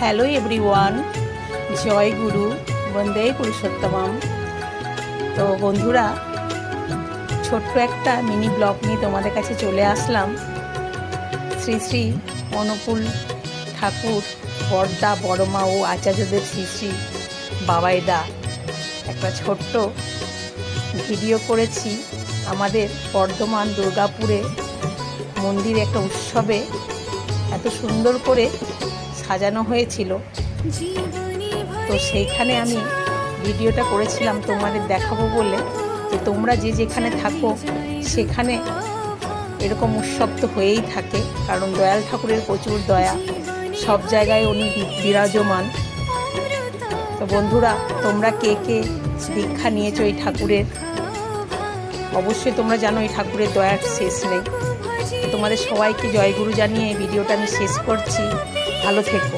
Hello everyone, জয় গুরু, বন্দে পুরুষোত্তমম। তো বন্ধুরা, ছোট্ট একটা মিনি ব্লগ নিয়ে তোমাদের কাছে চলে আসলাম। শ্রী শ্রী অনুকূল ঠাকুর বড়দা বড়মা ও আচার্যদের শ্রী শ্রী বাবাইদা একটা ছোট্ট ভিডিও করেছি। আমাদের বর্ধমান দুর্গাপুরে মন্দিরে একটা উৎসবে এত সুন্দর করে সাজানো হয়েছিল, তো সেইখানে আমি ভিডিওটা করেছিলাম তোমাদের দেখাবো বলে, যে তোমরা যে যেখানে থাকো সেখানে এরকম উৎসব তো হয়েই থাকে, কারণ দয়াল ঠাকুরের প্রচুর দয়া, সব জায়গায় উনি বিরাজমান। তো বন্ধুরা, তোমরা কে কে দীক্ষা নিয়েছো এই ঠাকুরের, অবশ্যই তোমরা জানো এই ঠাকুরের দয়ার শেষ নেই। তোমাদের সবাইকে জয়গুরু জানিয়ে ভিডিওটা আমি শেষ করছি। ভালো থেকো।